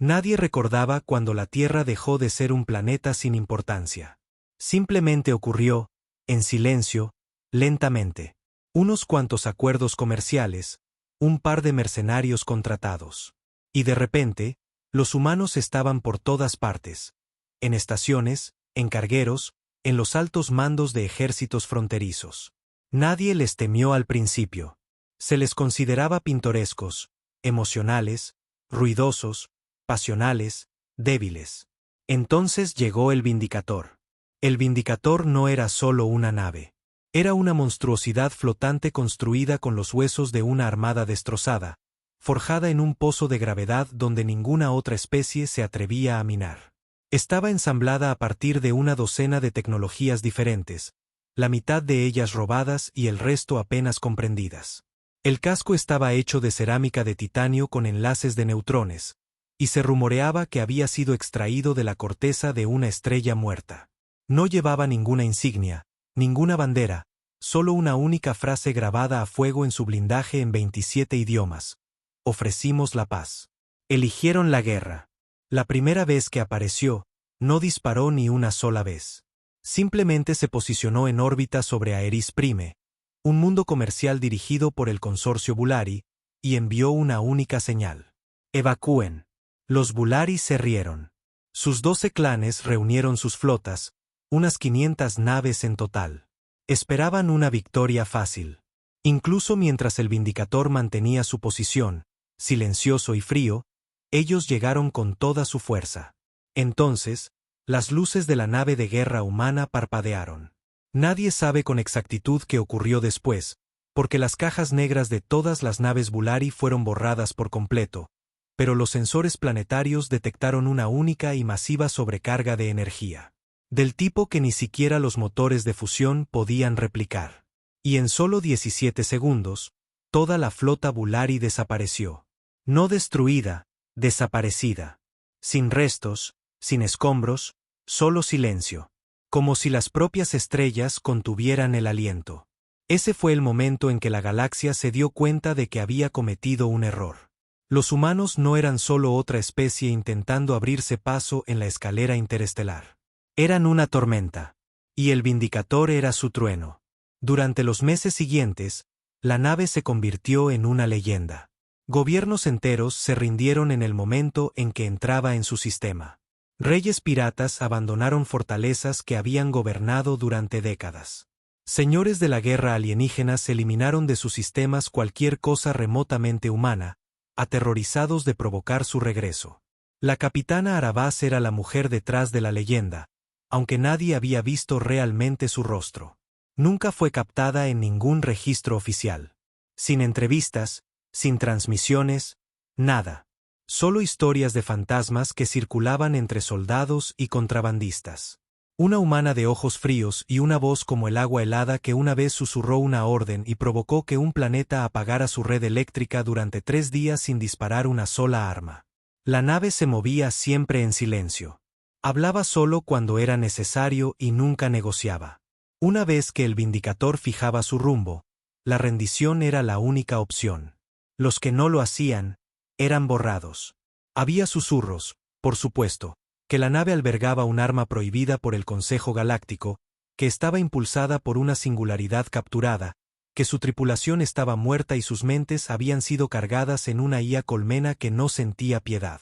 Nadie recordaba cuando la Tierra dejó de ser un planeta sin importancia. Simplemente ocurrió, en silencio, lentamente. Unos cuantos acuerdos comerciales, un par de mercenarios contratados. Y de repente, los humanos estaban por todas partes. En estaciones, en cargueros, en los altos mandos de ejércitos fronterizos. Nadie les temió al principio. Se les consideraba pintorescos, emocionales, ruidosos, pasionales, débiles. Entonces llegó el Vindicator. El Vindicator no era solo una nave. Era una monstruosidad flotante construida con los huesos de una armada destrozada, forjada en un pozo de gravedad donde ninguna otra especie se atrevía a minar. Estaba ensamblada a partir de una docena de tecnologías diferentes, la mitad de ellas robadas y el resto apenas comprendidas. El casco estaba hecho de cerámica de titanio con enlaces de neutrones, y se rumoreaba que había sido extraído de la corteza de una estrella muerta. No llevaba ninguna insignia, ninguna bandera, solo una única frase grabada a fuego en su blindaje en 27 idiomas. Ofrecimos la paz. Eligieron la guerra. La primera vez que apareció, no disparó ni una sola vez. Simplemente se posicionó en órbita sobre Aeris Prime, un mundo comercial dirigido por el consorcio Bulari, y envió una única señal. Evacúen. Los Bulari se rieron. Sus 12 clanes reunieron sus flotas, unas 500 naves en total. Esperaban una victoria fácil. Incluso mientras el Vindicator mantenía su posición, silencioso y frío, ellos llegaron con toda su fuerza. Entonces, las luces de la nave de guerra humana parpadearon. Nadie sabe con exactitud qué ocurrió después, porque las cajas negras de todas las naves Bulari fueron borradas por completo, pero los sensores planetarios detectaron una única y masiva sobrecarga de energía, del tipo que ni siquiera los motores de fusión podían replicar. Y en solo 17 segundos, toda la flota Bulari desapareció. No destruida, desaparecida. Sin restos, sin escombros, solo silencio. Como si las propias estrellas contuvieran el aliento. Ese fue el momento en que la galaxia se dio cuenta de que había cometido un error. Los humanos no eran solo otra especie intentando abrirse paso en la escalera interestelar. Eran una tormenta. Y el Vindicator era su trueno. Durante los meses siguientes, la nave se convirtió en una leyenda. Gobiernos enteros se rindieron en el momento en que entraba en su sistema. Reyes piratas abandonaron fortalezas que habían gobernado durante décadas. Señores de la guerra alienígenas eliminaron de sus sistemas cualquier cosa remotamente humana, aterrorizados de provocar su regreso. La capitana Arabaz era la mujer detrás de la leyenda, aunque nadie había visto realmente su rostro. Nunca fue captada en ningún registro oficial. Sin entrevistas, sin transmisiones, nada. Solo historias de fantasmas que circulaban entre soldados y contrabandistas. Una humana de ojos fríos y una voz como el agua helada que una vez susurró una orden y provocó que un planeta apagara su red eléctrica durante 3 días sin disparar una sola arma. La nave se movía siempre en silencio. Hablaba solo cuando era necesario y nunca negociaba. Una vez que el Vindicator fijaba su rumbo, la rendición era la única opción. Los que no lo hacían, eran borrados. Había susurros, por supuesto, que la nave albergaba un arma prohibida por el Consejo Galáctico, que estaba impulsada por una singularidad capturada, que su tripulación estaba muerta y sus mentes habían sido cargadas en una IA colmena que no sentía piedad.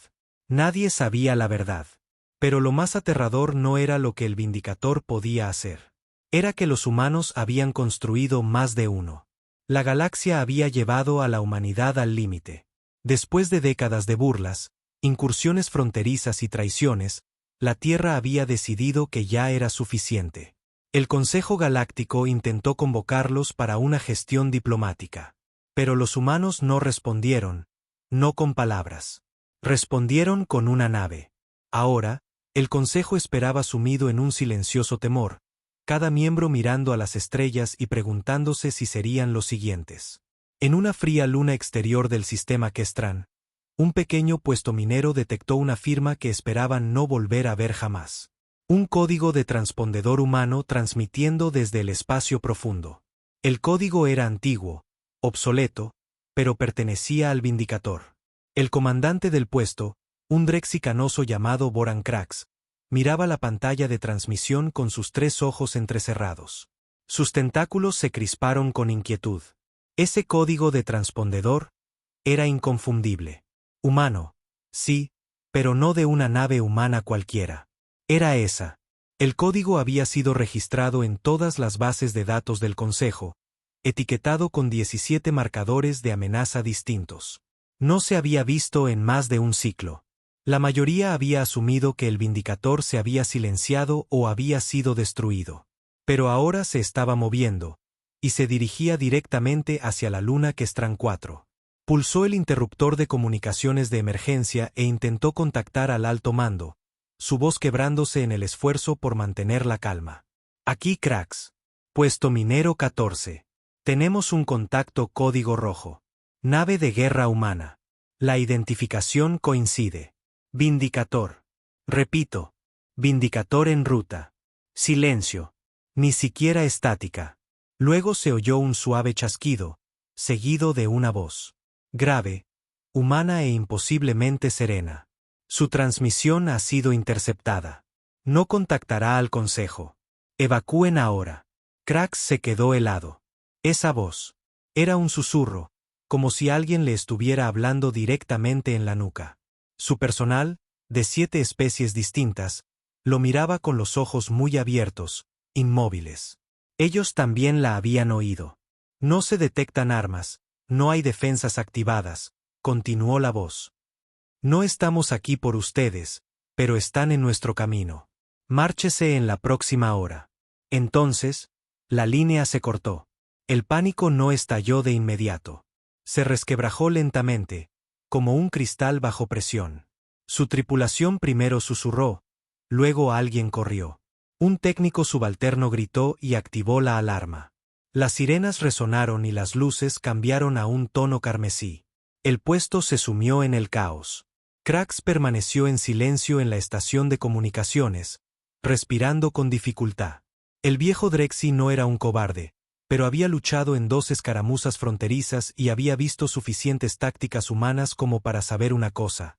Nadie sabía la verdad. Pero lo más aterrador no era lo que el Vindicator podía hacer. Era que los humanos habían construido más de uno. La galaxia había llevado a la humanidad al límite. Después de décadas de burlas, incursiones fronterizas y traiciones, la Tierra había decidido que ya era suficiente. El Consejo Galáctico intentó convocarlos para una gestión diplomática. Pero los humanos no respondieron, no con palabras. Respondieron con una nave. Ahora, el Consejo esperaba sumido en un silencioso temor, cada miembro mirando a las estrellas y preguntándose si serían los siguientes. En una fría luna exterior del sistema Kestran, un pequeño puesto minero detectó una firma que esperaban no volver a ver jamás. Un código de transpondedor humano transmitiendo desde el espacio profundo. El código era antiguo, obsoleto, pero pertenecía al Vindicator. El comandante del puesto, Un Drexi canoso llamado Boran Krax miraba la pantalla de transmisión con sus 3 ojos entrecerrados. Sus tentáculos se crisparon con inquietud. Ese código de transpondedor era inconfundible. Humano, sí, pero no de una nave humana cualquiera. Era esa. El código había sido registrado en todas las bases de datos del Consejo, etiquetado con 17 marcadores de amenaza distintos. No se había visto en más de un ciclo. La mayoría había asumido que el Vindicator se había silenciado o había sido destruido. Pero ahora se estaba moviendo, y se dirigía directamente hacia la luna Kestran 4. Pulsó el interruptor de comunicaciones de emergencia e intentó contactar al alto mando, su voz quebrándose en el esfuerzo por mantener la calma. Aquí Krax. Puesto minero 14. Tenemos un contacto código rojo. Nave de guerra humana. La identificación coincide. Vindicator. Repito. Vindicator en ruta. Silencio. Ni siquiera estática. Luego se oyó un suave chasquido, seguido de una voz. Grave, humana e imposiblemente serena. Su transmisión ha sido interceptada. No contactará al Consejo. Evacúen ahora. Krax se quedó helado. Esa voz. Era un susurro, como si alguien le estuviera hablando directamente en la nuca. Su personal, de 7 especies distintas, lo miraba con los ojos muy abiertos, inmóviles. Ellos también la habían oído. No se detectan armas, no hay defensas activadas, continuó la voz. No estamos aquí por ustedes, pero están en nuestro camino. Márchese en la próxima hora. Entonces, la línea se cortó. El pánico no estalló de inmediato. Se resquebrajó lentamente, como un cristal bajo presión. Su tripulación primero susurró, luego alguien corrió. Un técnico subalterno gritó y activó la alarma. Las sirenas resonaron y las luces cambiaron a un tono carmesí. El puesto se sumió en el caos. Krax permaneció en silencio en la estación de comunicaciones, respirando con dificultad. El viejo Drexi no era un cobarde, pero había luchado en 2 escaramuzas fronterizas y había visto suficientes tácticas humanas como para saber una cosa.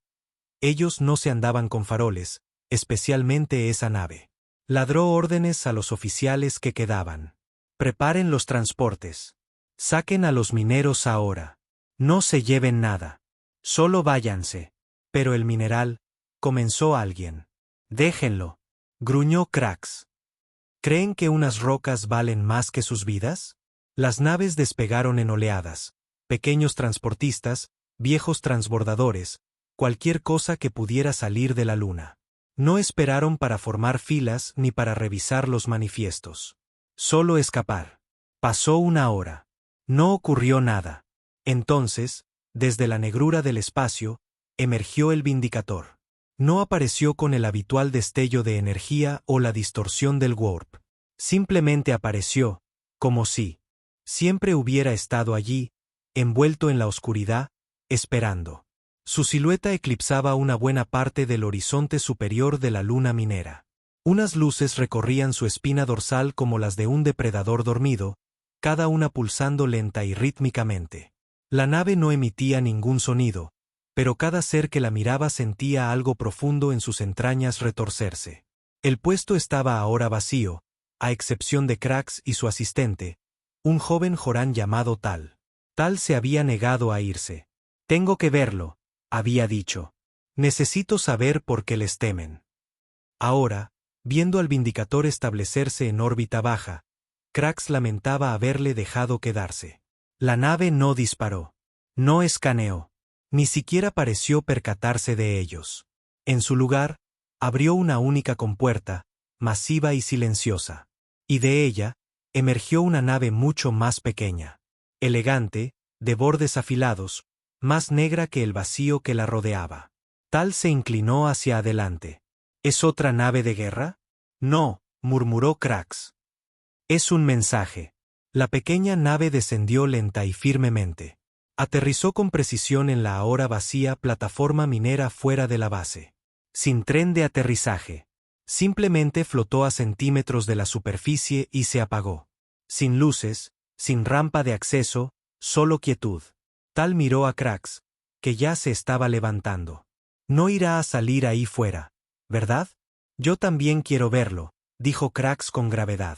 Ellos no se andaban con faroles, especialmente esa nave. Ladró órdenes a los oficiales que quedaban. Preparen los transportes. Saquen a los mineros ahora. No se lleven nada. Solo váyanse. Pero el mineral, comenzó alguien. Déjenlo. Gruñó Krax. ¿Creen que unas rocas valen más que sus vidas? Las naves despegaron en oleadas. Pequeños transportistas, viejos transbordadores, cualquier cosa que pudiera salir de la luna. No esperaron para formar filas ni para revisar los manifiestos. Solo escapar. Pasó una hora. No ocurrió nada. Entonces, desde la negrura del espacio, emergió el Vindicator. No apareció con el habitual destello de energía o la distorsión del warp. Simplemente apareció, como si siempre hubiera estado allí, envuelto en la oscuridad, esperando. Su silueta eclipsaba una buena parte del horizonte superior de la luna minera. Unas luces recorrían su espina dorsal como las de un depredador dormido, cada una pulsando lenta y rítmicamente. La nave no emitía ningún sonido, pero cada ser que la miraba sentía algo profundo en sus entrañas retorcerse. El puesto estaba ahora vacío, a excepción de Krax y su asistente, un joven Joran llamado Tal. Tal se había negado a irse. Tengo que verlo, había dicho. Necesito saber por qué les temen. Ahora, viendo al Vindicator establecerse en órbita baja, Krax lamentaba haberle dejado quedarse. La nave no disparó. No escaneó. Ni siquiera pareció percatarse de ellos. En su lugar, abrió una única compuerta, masiva y silenciosa. Y de ella, emergió una nave mucho más pequeña. Elegante, de bordes afilados, más negra que el vacío que la rodeaba. Tal se inclinó hacia adelante. ¿Es otra nave de guerra? No, murmuró Krax. Es un mensaje. La pequeña nave descendió lenta y firmemente. Aterrizó con precisión en la ahora vacía plataforma minera fuera de la base. Sin tren de aterrizaje. Simplemente flotó a centímetros de la superficie y se apagó. Sin luces, sin rampa de acceso, solo quietud. Tal miró a Krax, que ya se estaba levantando. No irá a salir ahí fuera, ¿verdad? Yo también quiero verlo, dijo Krax con gravedad.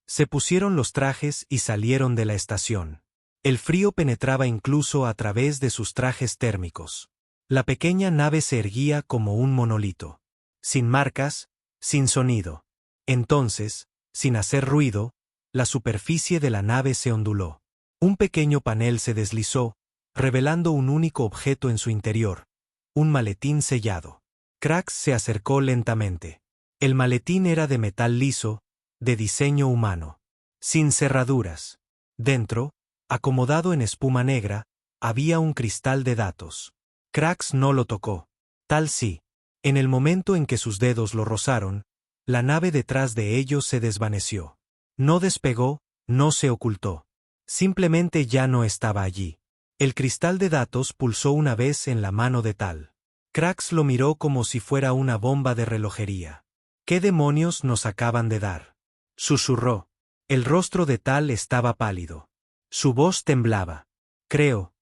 Se pusieron los trajes y salieron de la estación. El frío penetraba incluso a través de sus trajes térmicos. La pequeña nave se erguía como un monolito. Sin marcas, sin sonido. Entonces, sin hacer ruido, la superficie de la nave se onduló. Un pequeño panel se deslizó, revelando un único objeto en su interior, un maletín sellado. Krax se acercó lentamente. El maletín era de metal liso, de diseño humano, sin cerraduras. Dentro, acomodado en espuma negra, había un cristal de datos. Krax no lo tocó. Tal sí. En el momento en que sus dedos lo rozaron, la nave detrás de ellos se desvaneció. No despegó, no se ocultó. Simplemente ya no estaba allí. El cristal de datos pulsó una vez en la mano de Tal. Krax lo miró como si fuera una bomba de relojería. ¿Qué demonios nos acaban de dar?, susurró. El rostro de Tal estaba pálido. Su voz temblaba. Creo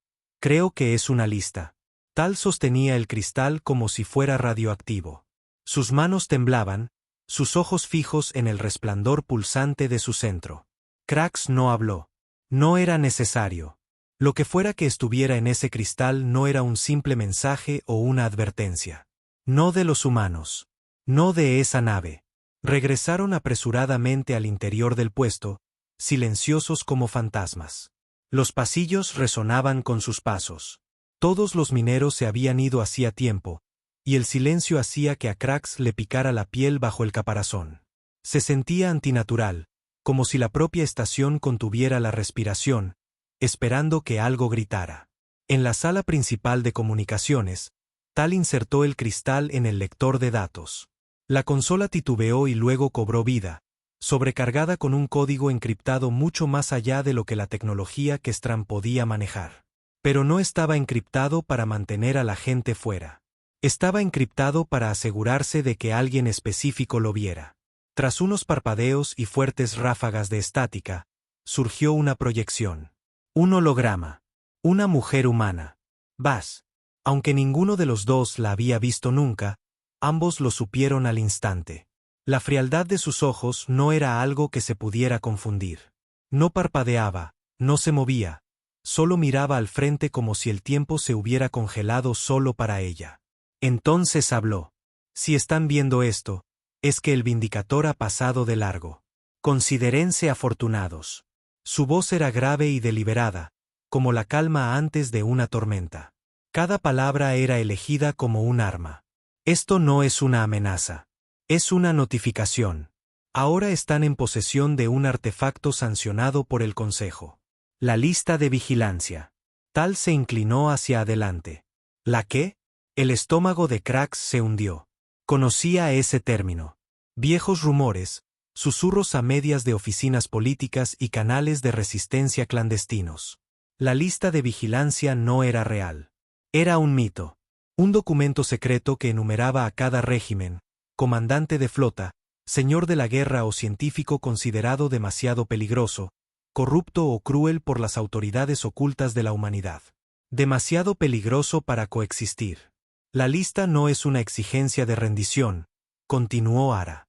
que es una lista. Tal sostenía el cristal como si fuera radioactivo. Sus manos temblaban, sus ojos fijos en el resplandor pulsante de su centro. Krax no habló. No era necesario. Lo que fuera que estuviera en ese cristal no era un simple mensaje o una advertencia. No de los humanos. No de esa nave. Regresaron apresuradamente al interior del puesto, silenciosos como fantasmas. Los pasillos resonaban con sus pasos. Todos los mineros se habían ido hacía tiempo, y el silencio hacía que a Krax le picara la piel bajo el caparazón. Se sentía antinatural, como si la propia estación contuviera la respiración, esperando que algo gritara. En la sala principal de comunicaciones, Tal insertó el cristal en el lector de datos. La consola titubeó y luego cobró vida, sobrecargada con un código encriptado mucho más allá de lo que la tecnología que Stram podía manejar. Pero no estaba encriptado para mantener a la gente fuera. Estaba encriptado para asegurarse de que alguien específico lo viera. Tras unos parpadeos y fuertes ráfagas de estática, surgió una proyección. Un holograma. Una mujer humana. Bas. Aunque ninguno de los dos la había visto nunca, ambos lo supieron al instante. La frialdad de sus ojos no era algo que se pudiera confundir. No parpadeaba, no se movía, solo miraba al frente como si el tiempo se hubiera congelado solo para ella. Entonces habló. Si están viendo esto, es que el Vindicator ha pasado de largo. Considérense afortunados. Su voz era grave y deliberada, como la calma antes de una tormenta. Cada palabra era elegida como un arma. Esto no es una amenaza. Es una notificación. Ahora están en posesión de un artefacto sancionado por el Consejo. La lista de vigilancia. Tal se inclinó hacia adelante. ¿La qué? El estómago de Krax se hundió. Conocía ese término. Viejos rumores, susurros a medias de oficinas políticas y canales de resistencia clandestinos. La lista de vigilancia no era real. Era un mito. Un documento secreto que enumeraba a cada régimen, comandante de flota, señor de la guerra o científico considerado demasiado peligroso, corrupto o cruel por las autoridades ocultas de la humanidad. Demasiado peligroso para coexistir. La lista no es una exigencia de rendición, continuó Ara.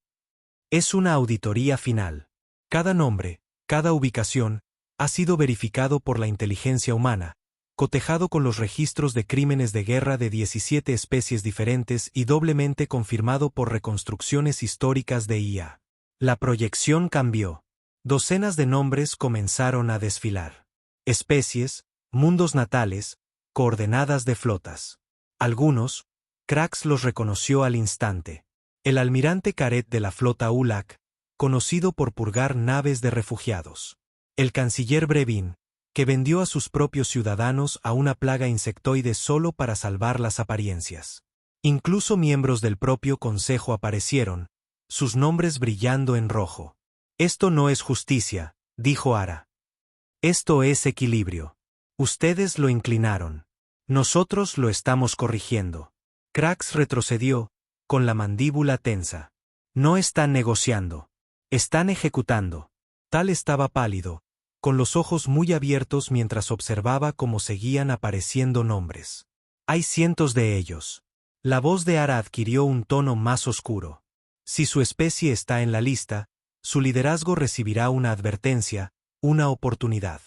Es una auditoría final. Cada nombre, cada ubicación, ha sido verificado por la inteligencia humana, cotejado con los registros de crímenes de guerra de 17 especies diferentes y doblemente confirmado por reconstrucciones históricas de IA. La proyección cambió. Docenas de nombres comenzaron a desfilar. Especies, mundos natales, coordenadas de flotas. Algunos, Krax los reconoció al instante. El almirante Caret de la flota Ulak, conocido por purgar naves de refugiados. El canciller Brevin, que vendió a sus propios ciudadanos a una plaga insectoide solo para salvar las apariencias. Incluso miembros del propio consejo aparecieron, sus nombres brillando en rojo. Esto no es justicia, dijo Ara. Esto es equilibrio. Ustedes lo inclinaron. Nosotros lo estamos corrigiendo. Krax retrocedió, con la mandíbula tensa. No están negociando. Están ejecutando. Tal estaba pálido, con los ojos muy abiertos mientras observaba cómo seguían apareciendo nombres. Hay cientos de ellos. La voz de Ara adquirió un tono más oscuro. Si su especie está en la lista, su liderazgo recibirá una advertencia, una oportunidad.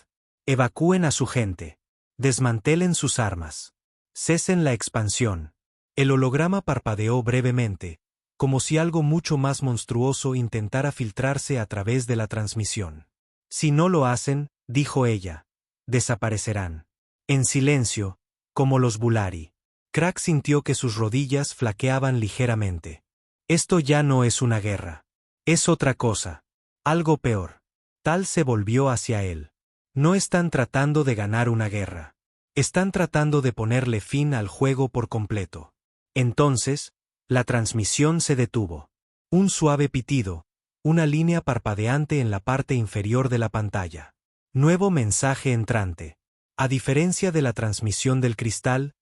Evacúen a su gente. Desmantelen sus armas. Cesen la expansión. El holograma parpadeó brevemente, como si algo mucho más monstruoso intentara filtrarse a través de la transmisión. Si no lo hacen, dijo ella, desaparecerán. En silencio, como los Bulari. Crack sintió que sus rodillas flaqueaban ligeramente. Esto ya no es una guerra. Es otra cosa. Algo peor. Tal se volvió hacia él. No están tratando de ganar una guerra. Están tratando de ponerle fin al juego por completo. Entonces, la transmisión se detuvo. Un suave pitido, una línea parpadeante en la parte inferior de la pantalla. Nuevo mensaje entrante. A diferencia de la transmisión del cristal,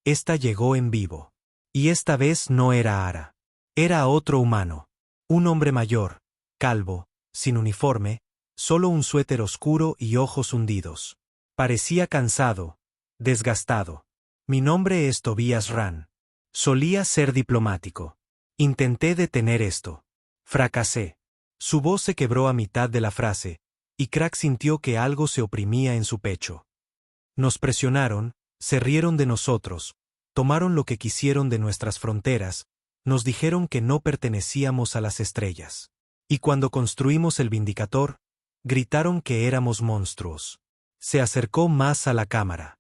esta llegó en vivo. Y esta vez no era Ara. Era otro humano. Un hombre mayor, calvo, sin uniforme, solo un suéter oscuro y ojos hundidos. Parecía cansado, desgastado. Mi nombre es Tobias Ran. Solía ser diplomático. Intenté detener esto. Fracasé. Su voz se quebró a mitad de la frase, y Crack sintió que algo se oprimía en su pecho. Nos presionaron, se rieron de nosotros, tomaron lo que quisieron de nuestras fronteras, nos dijeron que no pertenecíamos a las estrellas. Y cuando construimos el Vindicator, gritaron que éramos monstruos. Se acercó más a la cámara.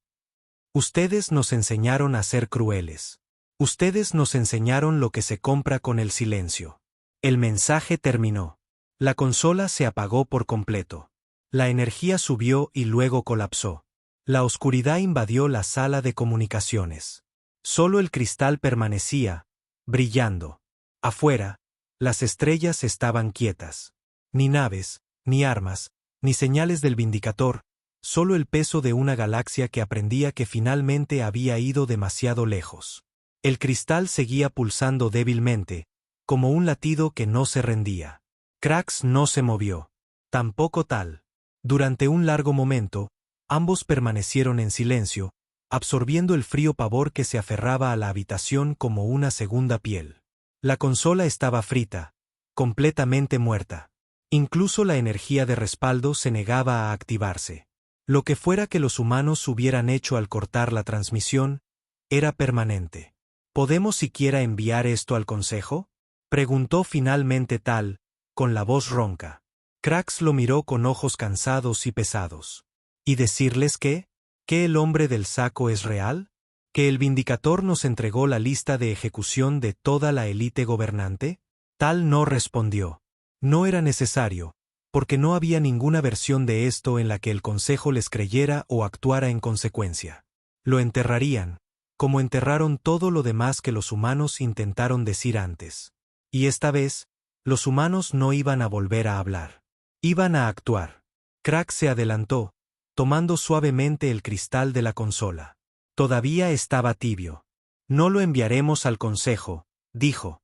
Ustedes nos enseñaron a ser crueles. Ustedes nos enseñaron lo que se compra con el silencio. El mensaje terminó. La consola se apagó por completo. La energía subió y luego colapsó. La oscuridad invadió la sala de comunicaciones. Solo el cristal permanecía, brillando. Afuera, las estrellas estaban quietas. Ni naves, ni armas, ni señales del Vindicator, solo el peso de una galaxia que aprendía que finalmente había ido demasiado lejos. El cristal seguía pulsando débilmente, como un latido que no se rendía. Krax no se movió. Tampoco Tal. Durante un largo momento, ambos permanecieron en silencio, absorbiendo el frío pavor que se aferraba a la habitación como una segunda piel. La consola estaba frita, completamente muerta. Incluso la energía de respaldo se negaba a activarse. Lo que fuera que los humanos hubieran hecho al cortar la transmisión, era permanente. ¿Podemos siquiera enviar esto al consejo?, preguntó finalmente Tal, con la voz ronca. Krax lo miró con ojos cansados y pesados. ¿Y decirles qué? ¿Que el hombre del saco es real? ¿Que el Vindicator nos entregó la lista de ejecución de toda la élite gobernante? Tal no respondió. No era necesario, porque no había ninguna versión de esto en la que el consejo les creyera o actuara en consecuencia. Lo enterrarían, como enterraron todo lo demás que los humanos intentaron decir antes. Y esta vez, los humanos no iban a volver a hablar. Iban a actuar. Crack se adelantó, tomando suavemente el cristal de la consola. Todavía estaba tibio. No lo enviaremos al consejo, dijo.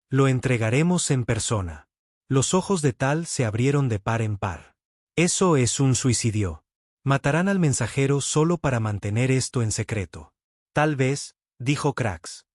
Lo entregaremos en persona. Los ojos de Tal se abrieron de par en par. Eso es un suicidio. Matarán al mensajero solo para mantener esto en secreto. Tal vez, dijo Krax.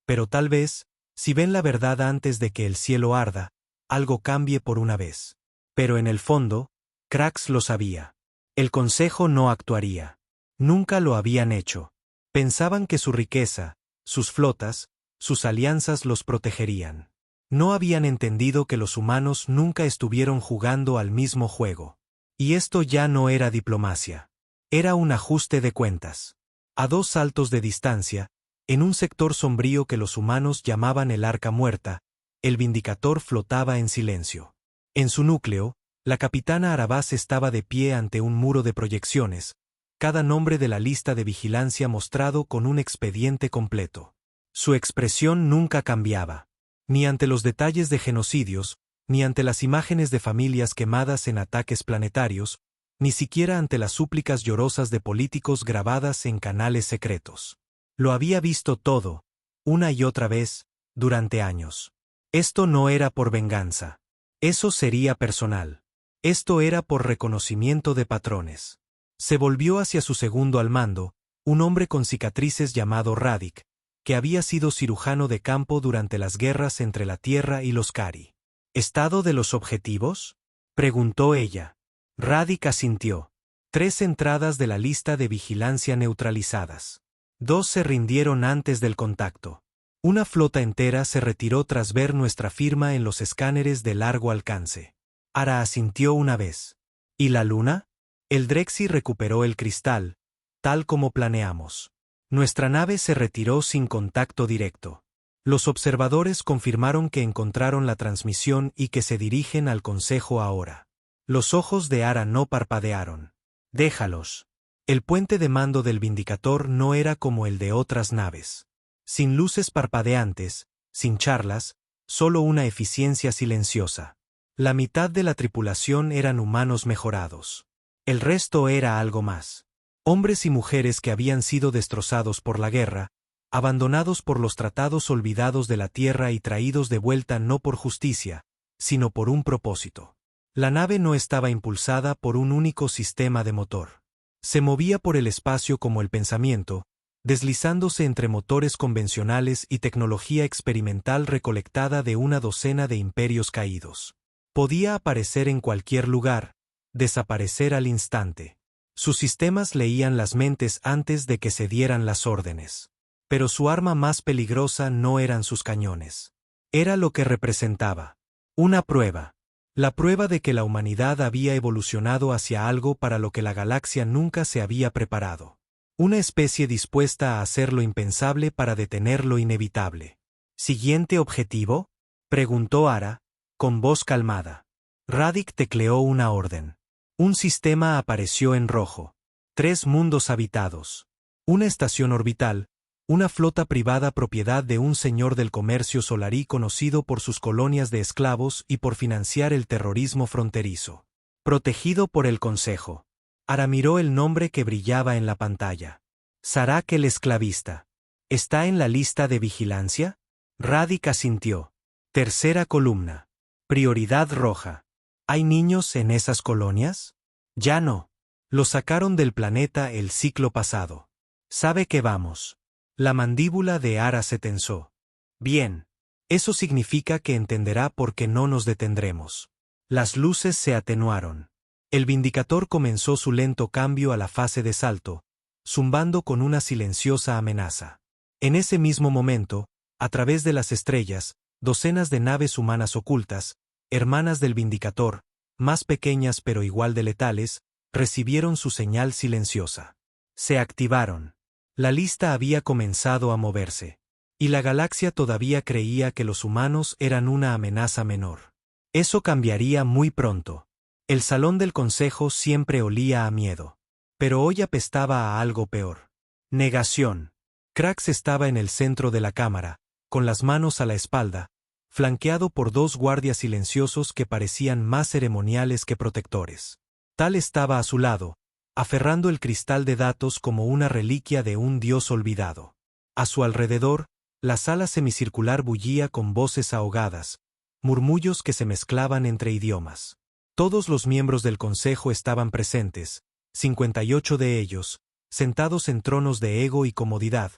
Pero tal vez, si ven la verdad antes de que el cielo arda, algo cambie por una vez. Pero en el fondo, Krax lo sabía. El consejo no actuaría. Nunca lo habían hecho. Pensaban que su riqueza, sus flotas, sus alianzas los protegerían. No habían entendido que los humanos nunca estuvieron jugando al mismo juego. Y esto ya no era diplomacia. Era un ajuste de cuentas. A 2 saltos de distancia, en un sector sombrío que los humanos llamaban el Arca Muerta, el Vindicator flotaba en silencio. En su núcleo, la capitana Arabaz estaba de pie ante un muro de proyecciones, cada nombre de la lista de vigilancia mostrado con un expediente completo. Su expresión nunca cambiaba, ni ante los detalles de genocidios, ni ante las imágenes de familias quemadas en ataques planetarios, ni siquiera ante las súplicas llorosas de políticos grabadas en canales secretos. Lo había visto todo, una y otra vez, durante años. Esto no era por venganza. Eso sería personal. Esto era por reconocimiento de patrones. Se volvió hacia su segundo al mando, un hombre con cicatrices llamado Radic, que había sido cirujano de campo durante las guerras entre la Tierra y los Kari. ¿Estado de los objetivos?, preguntó ella. Radic asintió. 3 entradas de la lista de vigilancia neutralizadas. 2 se rindieron antes del contacto. Una flota entera se retiró tras ver nuestra firma en los escáneres de largo alcance. Ara asintió una vez. ¿Y la luna? El Drexy recuperó el cristal, tal como planeamos. Nuestra nave se retiró sin contacto directo. Los observadores confirmaron que encontraron la transmisión y que se dirigen al consejo ahora. Los ojos de Ara no parpadearon. Déjalos. El puente de mando del Vindicator no era como el de otras naves. Sin luces parpadeantes, sin charlas, solo una eficiencia silenciosa. La mitad de la tripulación eran humanos mejorados. El resto era algo más. Hombres y mujeres que habían sido destrozados por la guerra, abandonados por los tratados olvidados de la Tierra y traídos de vuelta no por justicia, sino por un propósito. La nave no estaba impulsada por un único sistema de motor. Se movía por el espacio como el pensamiento, deslizándose entre motores convencionales y tecnología experimental recolectada de una docena de imperios caídos. Podía aparecer en cualquier lugar, desaparecer al instante. Sus sistemas leían las mentes antes de que se dieran las órdenes. Pero su arma más peligrosa no eran sus cañones. Era lo que representaba. Una prueba. La prueba de que la humanidad había evolucionado hacia algo para lo que la galaxia nunca se había preparado. Una especie dispuesta a hacer lo impensable para detener lo inevitable. ¿Siguiente objetivo?, preguntó Ara, con voz calmada. Radic tecleó una orden. Un sistema apareció en rojo. 3 mundos habitados. Una estación orbital, una flota privada propiedad de un señor del comercio solarí conocido por sus colonias de esclavos y por financiar el terrorismo fronterizo. Protegido por el Consejo. Ara miró el nombre que brillaba en la pantalla. Sarak el esclavista. ¿Está en la lista de vigilancia? Radic asintió. Tercera columna. Prioridad roja. ¿Hay niños en esas colonias? Ya no. Los sacaron del planeta el ciclo pasado. Sabe que vamos. La mandíbula de Ara se tensó. Bien. Eso significa que entenderá por qué no nos detendremos. Las luces se atenuaron. El Vindicator comenzó su lento cambio a la fase de salto, zumbando con una silenciosa amenaza. En ese mismo momento, a través de las estrellas, docenas de naves humanas ocultas, hermanas del Vindicator, más pequeñas pero igual de letales, recibieron su señal silenciosa. Se activaron. La lista había comenzado a moverse. Y la galaxia todavía creía que los humanos eran una amenaza menor. Eso cambiaría muy pronto. El salón del consejo siempre olía a miedo. Pero hoy apestaba a algo peor. Negación. Krax estaba en el centro de la cámara, con las manos a la espalda, flanqueado por 2 guardias silenciosos que parecían más ceremoniales que protectores. Tal estaba a su lado, aferrando el cristal de datos como una reliquia de un dios olvidado. A su alrededor, la sala semicircular bullía con voces ahogadas, murmullos que se mezclaban entre idiomas. Todos los miembros del consejo estaban presentes, 58 de ellos, sentados en tronos de ego y comodidad,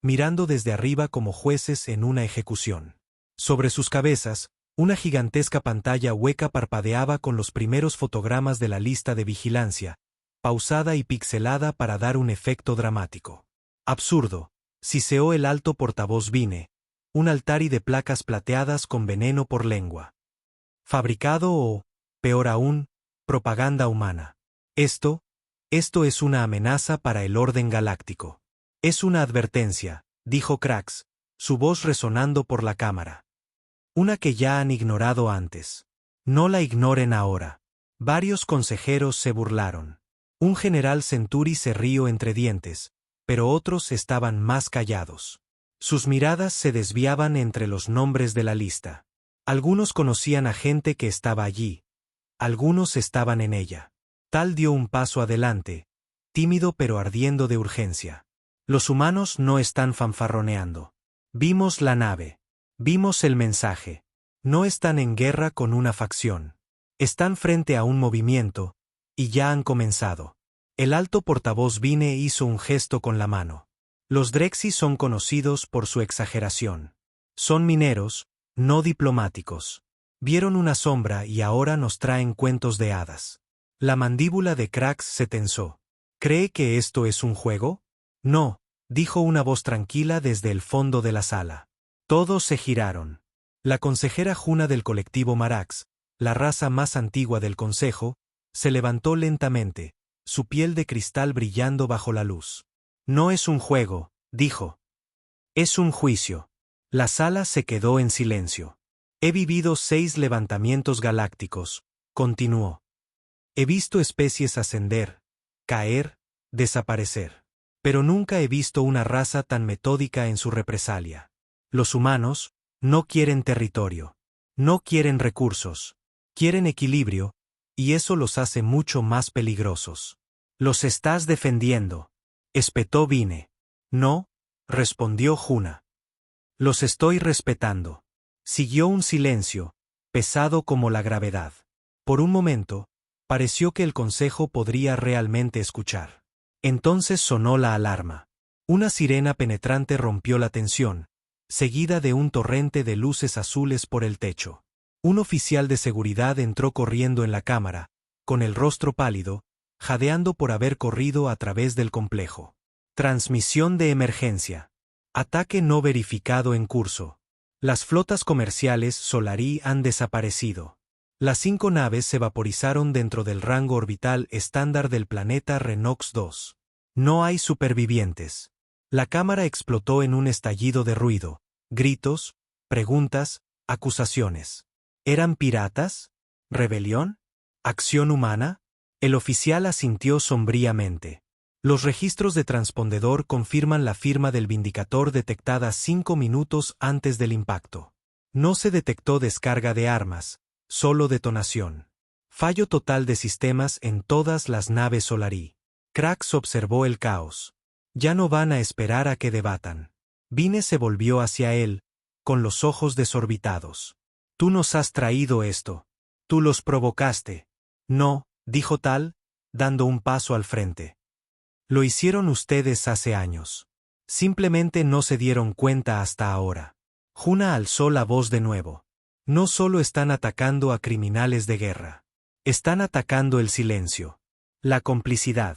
mirando desde arriba como jueces en una ejecución. Sobre sus cabezas, una gigantesca pantalla hueca parpadeaba con los primeros fotogramas de la lista de vigilancia, pausada y pixelada para dar un efecto dramático. Absurdo, siseó el alto portavoz Vine, un altari de placas plateadas con veneno por lengua. Fabricado o, peor aún, propaganda humana. Esto es una amenaza para el orden galáctico. Es una advertencia, dijo Krax, su voz resonando por la cámara. Una que ya han ignorado antes. No la ignoren ahora. Varios consejeros se burlaron. Un general Centuri se rió entre dientes, pero otros estaban más callados. Sus miradas se desviaban entre los nombres de la lista. Algunos conocían a gente que estaba allí. Algunos estaban en ella. Tal dio un paso adelante, tímido pero ardiendo de urgencia. Los humanos no están fanfarroneando. Vimos la nave. Vimos el mensaje. No están en guerra con una facción. Están frente a un movimiento, y ya han comenzado. El alto portavoz Vine hizo un gesto con la mano. Los Drexi son conocidos por su exageración. Son mineros, no diplomáticos. Vieron una sombra y ahora nos traen cuentos de hadas. La mandíbula de Krax se tensó. ¿Cree que esto es un juego? No, dijo una voz tranquila desde el fondo de la sala. Todos se giraron. La consejera Juna del colectivo Marax, la raza más antigua del consejo, se levantó lentamente, su piel de cristal brillando bajo la luz. No es un juego, dijo. Es un juicio. La sala se quedó en silencio. He vivido 6 levantamientos galácticos, continuó. He visto especies ascender, caer, desaparecer. Pero nunca he visto una raza tan metódica en su represalia. Los humanos no quieren territorio. No quieren recursos. Quieren equilibrio, y eso los hace mucho más peligrosos. Los estás defendiendo, espetó Vine. No, respondió Juna. Los estoy respetando. Siguió un silencio, pesado como la gravedad. Por un momento, pareció que el consejo podría realmente escuchar. Entonces sonó la alarma. Una sirena penetrante rompió la tensión, seguida de un torrente de luces azules por el techo. Un oficial de seguridad entró corriendo en la cámara, con el rostro pálido, jadeando por haber corrido a través del complejo. Transmisión de emergencia. Ataque no verificado en curso. Las flotas comerciales Solarí han desaparecido. Las 5 naves se vaporizaron dentro del rango orbital estándar del planeta Renox 2. No hay supervivientes. La cámara explotó en un estallido de ruido, gritos, preguntas, acusaciones. ¿Eran piratas? ¿Rebelión? ¿Acción humana? El oficial asintió sombríamente. Los registros de transpondedor confirman la firma del Vindicator detectada 5 minutos antes del impacto. No se detectó descarga de armas, solo detonación. Fallo total de sistemas en todas las naves Solarí. Krax observó el caos. Ya no van a esperar a que debatan. Vine se volvió hacia él, con los ojos desorbitados. Tú nos has traído esto. Tú los provocaste. No, dijo Tal, dando un paso al frente. Lo hicieron ustedes hace años. Simplemente no se dieron cuenta hasta ahora. Juna alzó la voz de nuevo. No solo están atacando a criminales de guerra. Están atacando el silencio. La complicidad.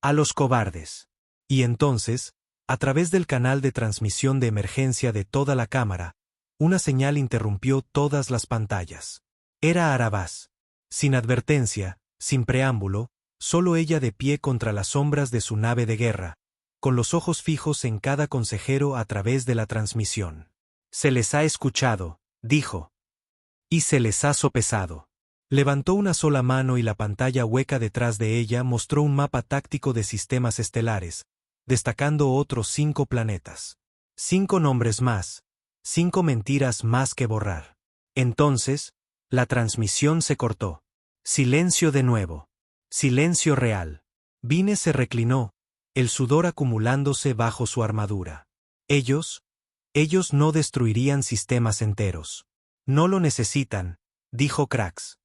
A los cobardes. Y entonces, a través del canal de transmisión de emergencia de toda la cámara, una señal interrumpió todas las pantallas. Era Arabaz. Sin advertencia, sin preámbulo, solo ella de pie contra las sombras de su nave de guerra, con los ojos fijos en cada consejero a través de la transmisión. Se les ha escuchado, dijo. Y se les ha sopesado. Levantó una sola mano y la pantalla hueca detrás de ella mostró un mapa táctico de sistemas estelares, destacando otros 5 planetas. 5 nombres más, 5 mentiras más que borrar. Entonces, la transmisión se cortó. Silencio de nuevo. Silencio real. Vine se reclinó, el sudor acumulándose bajo su armadura. Ellos no destruirían sistemas enteros. No lo necesitan, dijo Krax.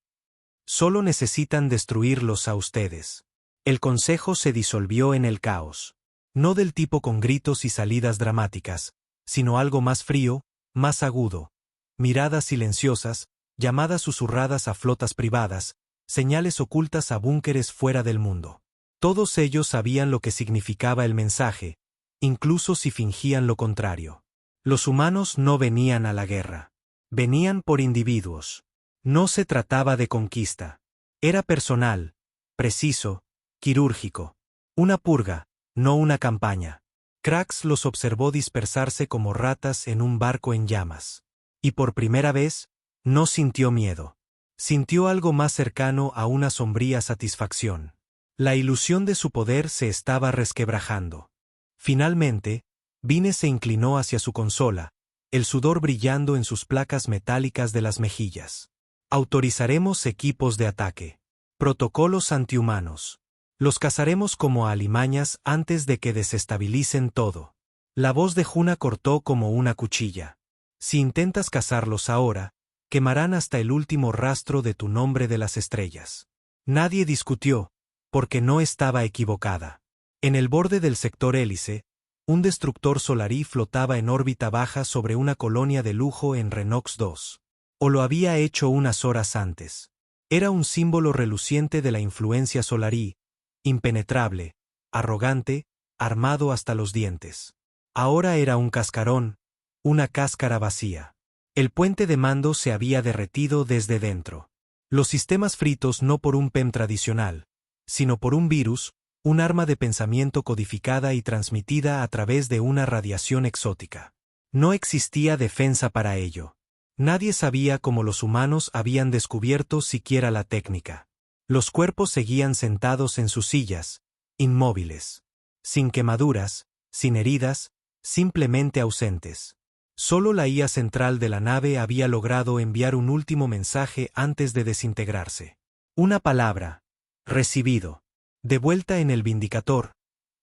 Solo necesitan destruirlos a ustedes. El consejo se disolvió en el caos. No del tipo con gritos y salidas dramáticas, sino algo más frío, más agudo. Miradas silenciosas, llamadas susurradas a flotas privadas, señales ocultas a búnkeres fuera del mundo. Todos ellos sabían lo que significaba el mensaje, incluso si fingían lo contrario. Los humanos no venían a la guerra. Venían por individuos. No se trataba de conquista. Era personal, preciso, quirúrgico. Una purga, no una campaña. Krax los observó dispersarse como ratas en un barco en llamas. Y por primera vez, no sintió miedo. Sintió algo más cercano a una sombría satisfacción. La ilusión de su poder se estaba resquebrajando. Finalmente, Vine se inclinó hacia su consola, el sudor brillando en sus placas metálicas de las mejillas. Autorizaremos equipos de ataque. Protocolos antihumanos. Los cazaremos como a alimañas antes de que desestabilicen todo. La voz de Juna cortó como una cuchilla. Si intentas cazarlos ahora, quemarán hasta el último rastro de tu nombre de las estrellas. Nadie discutió, porque no estaba equivocada. En el borde del sector hélice, Un destructor solarí flotaba en órbita baja sobre una colonia de lujo en Renox 2. O lo había hecho unas horas antes. Era un símbolo reluciente de la influencia solarí, impenetrable, arrogante, armado hasta los dientes. Ahora era un cascarón, una cáscara vacía. El puente de mando se había derretido desde dentro. Los sistemas fritos no por un PEM tradicional, sino por un virus, un arma de pensamiento codificada y transmitida a través de una radiación exótica. No existía defensa para ello. Nadie sabía cómo los humanos habían descubierto siquiera la técnica. Los cuerpos seguían sentados en sus sillas, inmóviles, sin quemaduras, sin heridas, simplemente ausentes. Solo la IA central de la nave había logrado enviar un último mensaje antes de desintegrarse. Una palabra. Recibido. De vuelta en el Vindicator,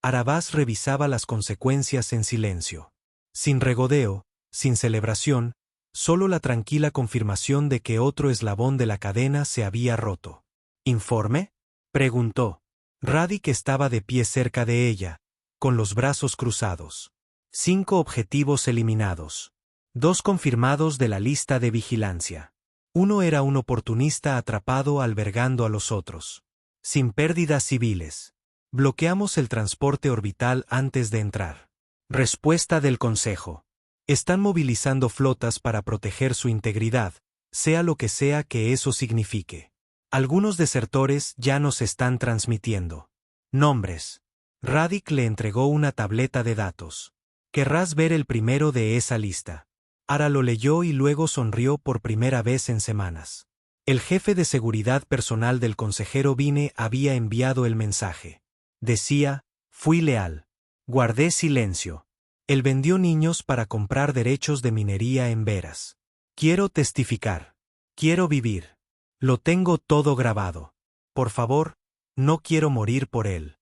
Arabaz revisaba las consecuencias en silencio. Sin regodeo, sin celebración, solo la tranquila confirmación de que otro eslabón de la cadena se había roto. ¿Informe?, preguntó. Radic estaba de pie cerca de ella, con los brazos cruzados. 5 objetivos eliminados. 2 confirmados de la lista de vigilancia. Uno era un oportunista atrapado albergando a los otros. Sin pérdidas civiles. Bloqueamos el transporte orbital antes de entrar. Respuesta del Consejo. Están movilizando flotas para proteger su integridad, sea lo que sea que eso signifique. Algunos desertores ya nos están transmitiendo. Nombres. Radic le entregó una tableta de datos. Querrás ver el primero de esa lista. Ara lo leyó y luego sonrió por primera vez en semanas. El jefe de seguridad personal del consejero Vine había enviado el mensaje. Decía, fui leal. Guardé silencio. Él vendió niños para comprar derechos de minería en Veras. Quiero testificar. Quiero vivir. Lo tengo todo grabado. Por favor, no quiero morir por él.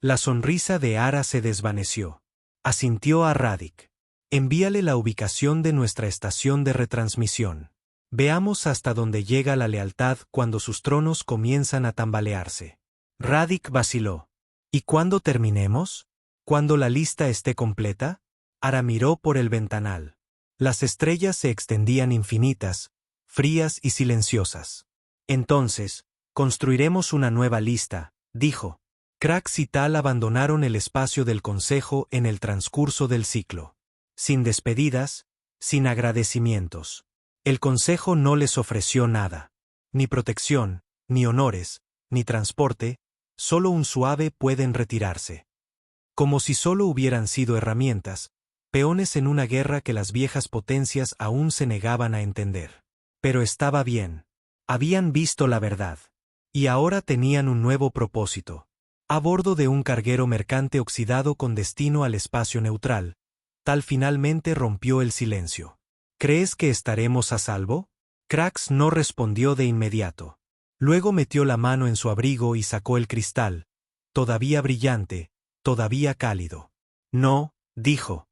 La sonrisa de Ara se desvaneció. Asintió a Radic. Envíale la ubicación de nuestra estación de retransmisión. Veamos hasta dónde llega la lealtad cuando sus tronos comienzan a tambalearse. Radic vaciló. ¿Y cuándo terminemos? ¿Cuándo la lista esté completa? Ara miró por el ventanal. Las estrellas se extendían infinitas, frías y silenciosas. Entonces, construiremos una nueva lista, dijo. Krax y Tal abandonaron el espacio del Consejo en el transcurso del ciclo. Sin despedidas, sin agradecimientos. El Consejo no les ofreció nada. Ni protección, ni honores, ni transporte, solo un suave pueden retirarse. Como si solo hubieran sido herramientas, peones en una guerra que las viejas potencias aún se negaban a entender. Pero estaba bien. Habían visto la verdad. Y ahora tenían un nuevo propósito. A bordo de un carguero mercante oxidado con destino al espacio neutral, Tal finalmente rompió el silencio. ¿Crees que estaremos a salvo? Krax no respondió de inmediato. Luego metió la mano en su abrigo y sacó el cristal, todavía brillante, todavía cálido. No, dijo.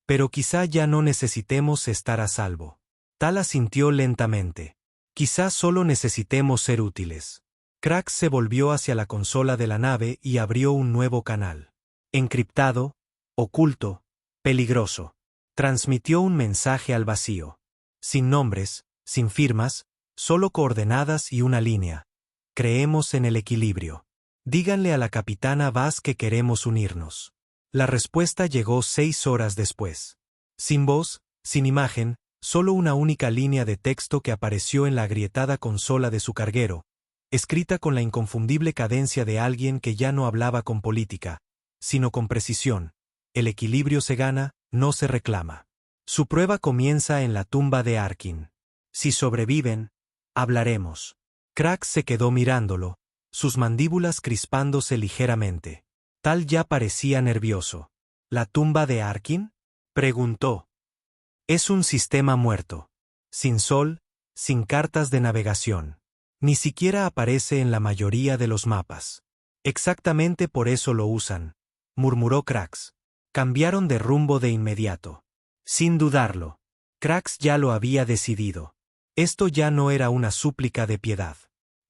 Pero quizá ya no necesitemos estar a salvo. Tal asintió lentamente. Quizá solo necesitemos ser útiles. Krax se volvió hacia la consola de la nave y abrió un nuevo canal. Encriptado, oculto, peligroso. Transmitió un mensaje al vacío. Sin nombres, sin firmas, solo coordenadas y una línea. Creemos en el equilibrio. Díganle a la capitana Vaz que queremos unirnos. La respuesta llegó 6 horas después. Sin voz, sin imagen, solo una única línea de texto que apareció en la agrietada consola de su carguero, escrita con la inconfundible cadencia de alguien que ya no hablaba con política, sino con precisión. El equilibrio se gana, no se reclama. Su prueba comienza en la tumba de Arkin. Si sobreviven, hablaremos. Krax se quedó mirándolo, sus mandíbulas crispándose ligeramente. Tal ya parecía nervioso. ¿La tumba de Arkin?, preguntó. Es un sistema muerto. Sin sol, sin cartas de navegación. Ni siquiera aparece en la mayoría de los mapas. Exactamente por eso lo usan, murmuró Krax. Cambiaron de rumbo de inmediato. Sin dudarlo. Krax ya lo había decidido. Esto ya no era una súplica de piedad.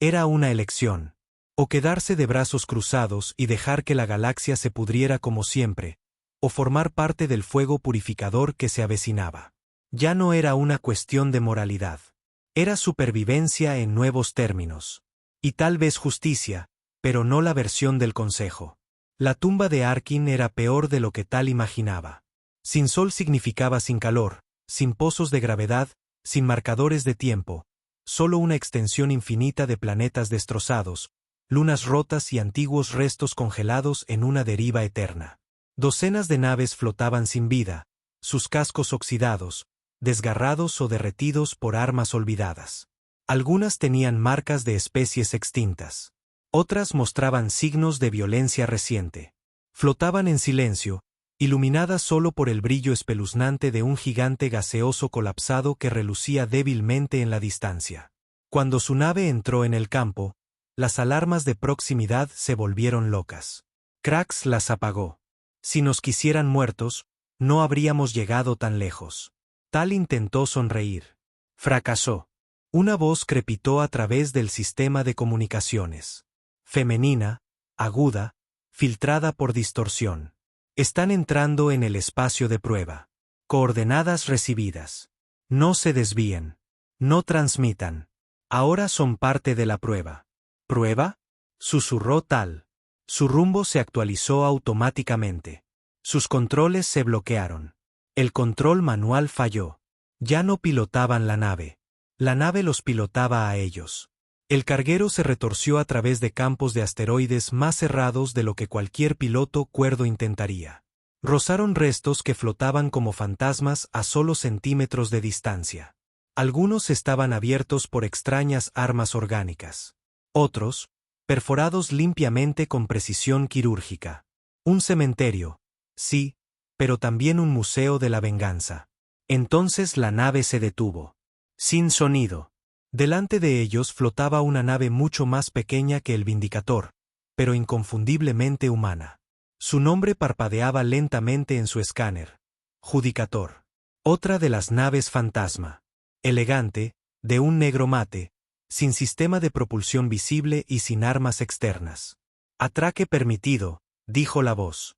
Era una elección. O quedarse de brazos cruzados y dejar que la galaxia se pudriera como siempre, o formar parte del fuego purificador que se avecinaba. Ya no era una cuestión de moralidad. Era supervivencia en nuevos términos. Y tal vez justicia, pero no la versión del consejo. La tumba de Arkin era peor de lo que Tal imaginaba. Sin sol significaba sin calor, sin pozos de gravedad, sin marcadores de tiempo, solo una extensión infinita de planetas destrozados, lunas rotas y antiguos restos congelados en una deriva eterna. Docenas de naves flotaban sin vida, sus cascos oxidados, desgarrados o derretidos por armas olvidadas. Algunas tenían marcas de especies extintas. Otras mostraban signos de violencia reciente. Flotaban en silencio, iluminadas solo por el brillo espeluznante de un gigante gaseoso colapsado que relucía débilmente en la distancia. Cuando su nave entró en el campo, las alarmas de proximidad se volvieron locas. Krax las apagó. Si nos quisieran muertos, no habríamos llegado tan lejos. Tal intentó sonreír. Fracasó. Una voz crepitó a través del sistema de comunicaciones. Femenina, aguda, filtrada por distorsión. Están entrando en el espacio de prueba. Coordenadas recibidas. No se desvíen. No transmitan. Ahora son parte de la prueba. ¿Prueba? Susurró Tal. Su rumbo se actualizó automáticamente. Sus controles se bloquearon. El control manual falló. Ya no pilotaban la nave. La nave los pilotaba a ellos. El carguero se retorció a través de campos de asteroides más cerrados de lo que cualquier piloto cuerdo intentaría. Rozaron restos que flotaban como fantasmas a solo centímetros de distancia. Algunos estaban abiertos por extrañas armas orgánicas. Otros, perforados limpiamente con precisión quirúrgica. Un cementerio, sí, pero también un museo de la venganza. Entonces la nave se detuvo. Sin sonido. Delante de ellos flotaba una nave mucho más pequeña que el Vindicator, pero inconfundiblemente humana. Su nombre parpadeaba lentamente en su escáner. Judicator. Otra de las naves fantasma. Elegante, de un negro mate, sin sistema de propulsión visible y sin armas externas. Atraque permitido, dijo la voz.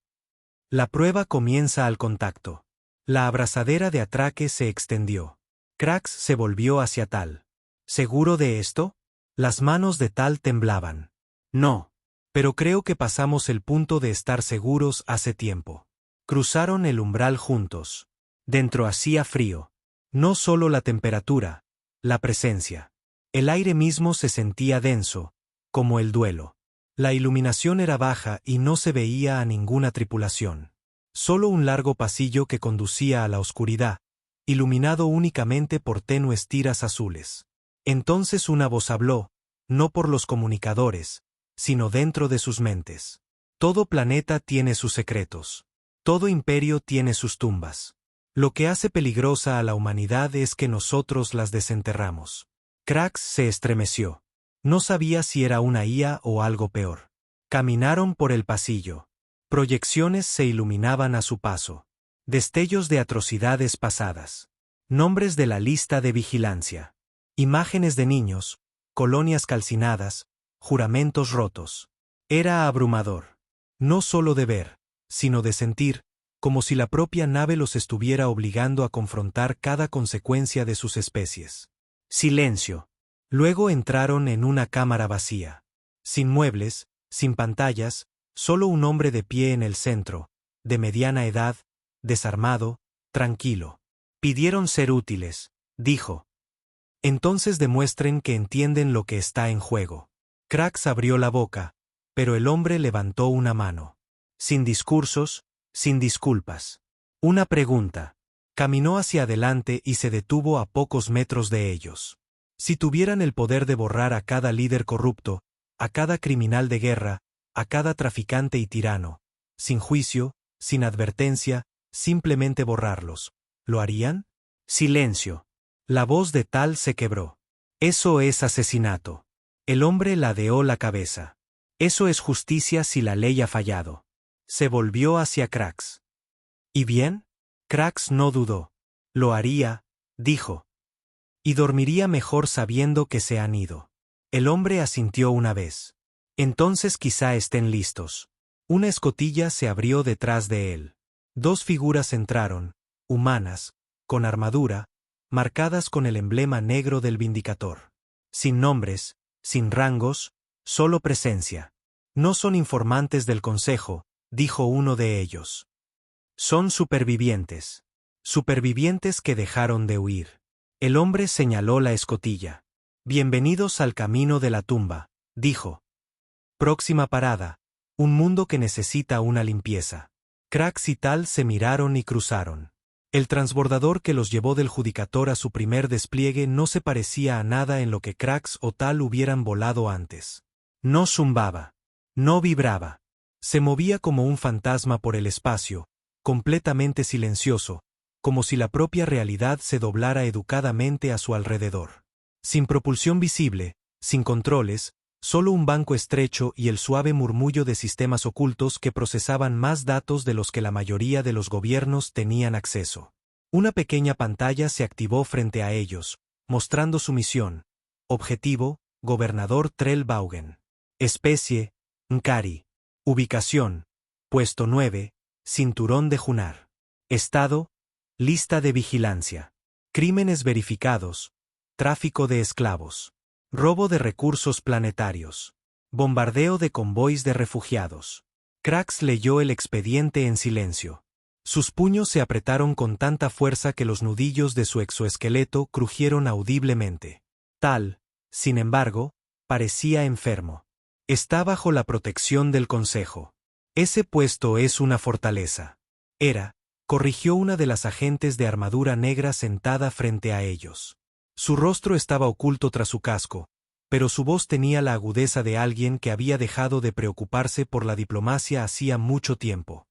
La prueba comienza al contacto. La abrazadera de atraque se extendió. Krax se volvió hacia Tal. ¿Seguro de esto? Las manos de Tal temblaban. No. Pero creo que pasamos el punto de estar seguros hace tiempo. Cruzaron el umbral juntos. Dentro hacía frío. No solo la temperatura, la presencia. El aire mismo se sentía denso, como el duelo. La iluminación era baja y no se veía a ninguna tripulación. Solo un largo pasillo que conducía a la oscuridad, iluminado únicamente por tenues tiras azules. Entonces una voz habló, no por los comunicadores, sino dentro de sus mentes. Todo planeta tiene sus secretos. Todo imperio tiene sus tumbas. Lo que hace peligrosa a la humanidad es que nosotros las desenterramos. Krax se estremeció. No sabía si era una IA o algo peor. Caminaron por el pasillo. Proyecciones se iluminaban a su paso. Destellos de atrocidades pasadas. Nombres de la lista de vigilancia. Imágenes de niños, colonias calcinadas, juramentos rotos. Era abrumador. No solo de ver, sino de sentir, como si la propia nave los estuviera obligando a confrontar cada consecuencia de sus especies. Silencio. Luego entraron en una cámara vacía. Sin muebles, sin pantallas, solo un hombre de pie en el centro, de mediana edad, desarmado, tranquilo. Pidieron ser útiles, dijo. Entonces demuestren que entienden lo que está en juego. Krax abrió la boca, pero el hombre levantó una mano. Sin discursos, sin disculpas. Una pregunta. Caminó hacia adelante y se detuvo a pocos metros de ellos. Si tuvieran el poder de borrar a cada líder corrupto, a cada criminal de guerra, a cada traficante y tirano, sin juicio, sin advertencia, simplemente borrarlos, ¿lo harían? Silencio. La voz de Tal se quebró. Eso es asesinato. El hombre ladeó la cabeza. Eso es justicia si la ley ha fallado. Se volvió hacia Krax. ¿Y bien? Krax no dudó. Lo haría, dijo. Y dormiría mejor sabiendo que se han ido. El hombre asintió una vez. Entonces quizá estén listos. Una escotilla se abrió detrás de él. 2 figuras entraron, humanas, con armadura, marcadas con el emblema negro del Vindicator. Sin nombres, sin rangos, solo presencia. No son informantes del Consejo, dijo uno de ellos. Son supervivientes. Supervivientes que dejaron de huir. El hombre señaló la escotilla. Bienvenidos al camino de la tumba, dijo. Próxima parada, un mundo que necesita una limpieza. Krax y Tal se miraron y cruzaron. El transbordador que los llevó del Judicator a su primer despliegue no se parecía a nada en lo que Krax o Tal hubieran volado antes. No zumbaba. No vibraba. Se movía como un fantasma por el espacio, completamente silencioso, como si la propia realidad se doblara educadamente a su alrededor. Sin propulsión visible, sin controles, solo un banco estrecho y el suave murmullo de sistemas ocultos que procesaban más datos de los que la mayoría de los gobiernos tenían acceso. Una pequeña pantalla se activó frente a ellos, mostrando su misión. Objetivo, Gobernador Trell Baugen. Especie, Nkari. Ubicación, Puesto 9, Cinturón de Junar. Estado, Lista de vigilancia. Crímenes verificados. Tráfico de esclavos. Robo de recursos planetarios. Bombardeo de convoys de refugiados. Krax leyó el expediente en silencio. Sus puños se apretaron con tanta fuerza que los nudillos de su exoesqueleto crujieron audiblemente. Tal, sin embargo, parecía enfermo. Está bajo la protección del Consejo. Ese puesto es una fortaleza. Corrigió una de las agentes de armadura negra sentada frente a ellos. Su rostro estaba oculto tras su casco, pero su voz tenía la agudeza de alguien que había dejado de preocuparse por la diplomacia hacía mucho tiempo.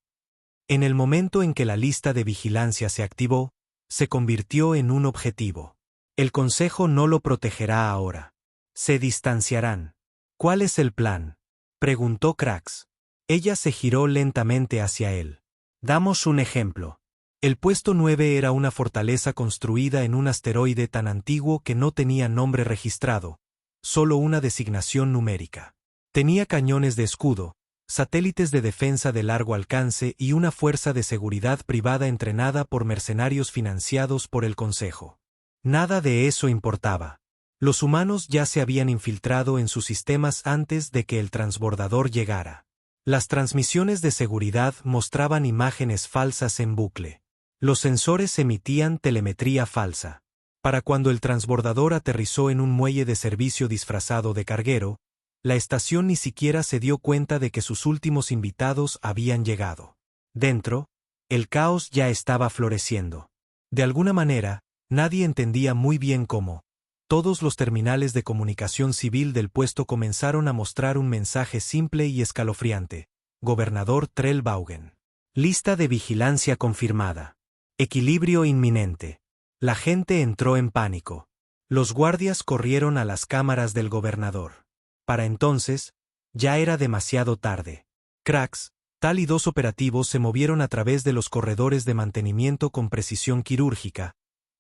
En el momento en que la lista de vigilancia se activó, se convirtió en un objetivo. El Consejo no lo protegerá ahora. Se distanciarán. ¿Cuál es el plan?, preguntó Krax. Ella se giró lentamente hacia él. Damos un ejemplo. El puesto 9 era una fortaleza construida en un asteroide tan antiguo que no tenía nombre registrado, solo una designación numérica. Tenía cañones de escudo, satélites de defensa de largo alcance y una fuerza de seguridad privada entrenada por mercenarios financiados por el Consejo. Nada de eso importaba. Los humanos ya se habían infiltrado en sus sistemas antes de que el transbordador llegara. Las transmisiones de seguridad mostraban imágenes falsas en bucle. Los sensores emitían telemetría falsa. Para cuando el transbordador aterrizó en un muelle de servicio disfrazado de carguero, la estación ni siquiera se dio cuenta de que sus últimos invitados habían llegado. Dentro, el caos ya estaba floreciendo. De alguna manera, nadie entendía muy bien cómo. Todos los terminales de comunicación civil del puesto comenzaron a mostrar un mensaje simple y escalofriante. Gobernador Trell Baugen. Lista de vigilancia confirmada. Equilibrio inminente. La gente entró en pánico. Los guardias corrieron a las cámaras del gobernador. Para entonces, ya era demasiado tarde. Krax, Tal y 2 operativos se movieron a través de los corredores de mantenimiento con precisión quirúrgica,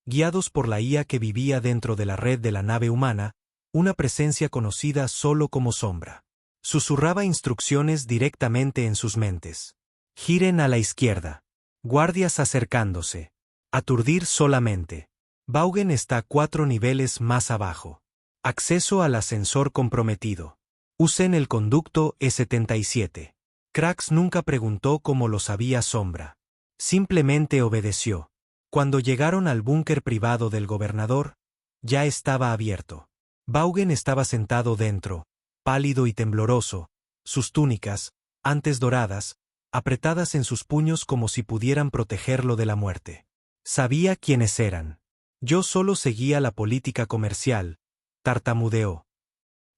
guiados por la IA que vivía dentro de la red de la nave humana, una presencia conocida solo como sombra. Susurraba instrucciones directamente en sus mentes. Giren a la izquierda. Guardias acercándose. Aturdir solamente. Baugen está 4 niveles más abajo. Acceso al ascensor comprometido. Usen el conducto E77. Krax nunca preguntó cómo lo sabía Sombra. Simplemente obedeció. Cuando llegaron al búnker privado del gobernador, ya estaba abierto. Baugen estaba sentado dentro, pálido y tembloroso, sus túnicas, antes doradas, apretadas en sus puños como si pudieran protegerlo de la muerte. Sabía quiénes eran. Yo solo seguía la política comercial, tartamudeó.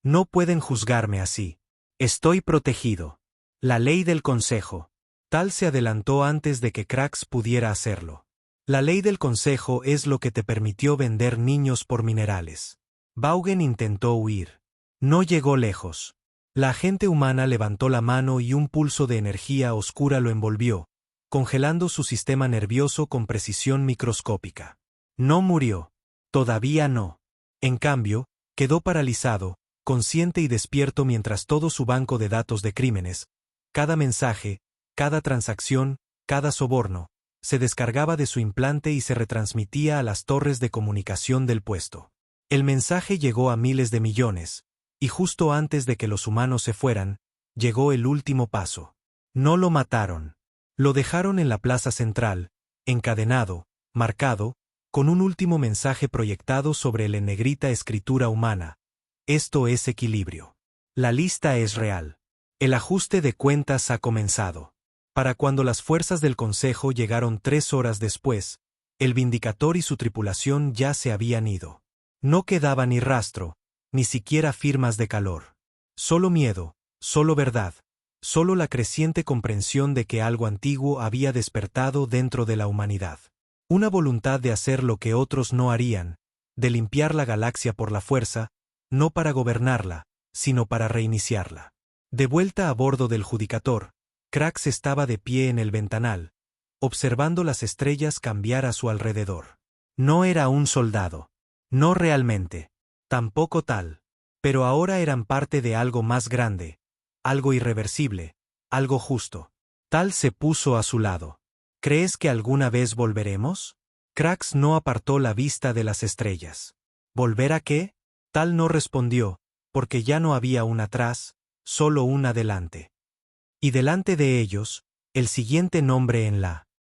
No pueden juzgarme así. Estoy protegido. La ley del Consejo. Tal se adelantó antes de que Krax pudiera hacerlo. La ley del Consejo es lo que te permitió vender niños por minerales. Baugen intentó huir. No llegó lejos. La agente humana levantó la mano y un pulso de energía oscura lo envolvió, congelando su sistema nervioso con precisión microscópica. No murió. Todavía no. En cambio, quedó paralizado, consciente y despierto mientras todo su banco de datos de crímenes, cada mensaje, cada transacción, cada soborno, se descargaba de su implante y se retransmitía a las torres de comunicación del puesto. El mensaje llegó a miles de millones, y justo antes de que los humanos se fueran, llegó el último paso. No lo mataron. Lo dejaron en la plaza central, encadenado, marcado, con un último mensaje proyectado sobre el en negrita escritura humana. Esto es equilibrio. La lista es real. El ajuste de cuentas ha comenzado. Para cuando las fuerzas del Consejo llegaron 3 horas después, el Vindicator y su tripulación ya se habían ido. No quedaba ni rastro, ni siquiera firmas de calor. Solo miedo, solo verdad, solo la creciente comprensión de que algo antiguo había despertado dentro de la humanidad. Una voluntad de hacer lo que otros no harían, de limpiar la galaxia por la fuerza, no para gobernarla, sino para reiniciarla. De vuelta a bordo del Judicator, Krax estaba de pie en el ventanal, observando las estrellas cambiar a su alrededor. No era un soldado. No realmente. Tampoco tal. Pero ahora eran parte de algo más grande, algo irreversible, algo justo. Tal se puso a su lado. ¿Crees que alguna vez volveremos? Krax no apartó la vista de las estrellas. ¿Volver a qué? Tal no respondió, porque ya no había un atrás, solo un adelante. Y delante de ellos, el siguiente nombre en la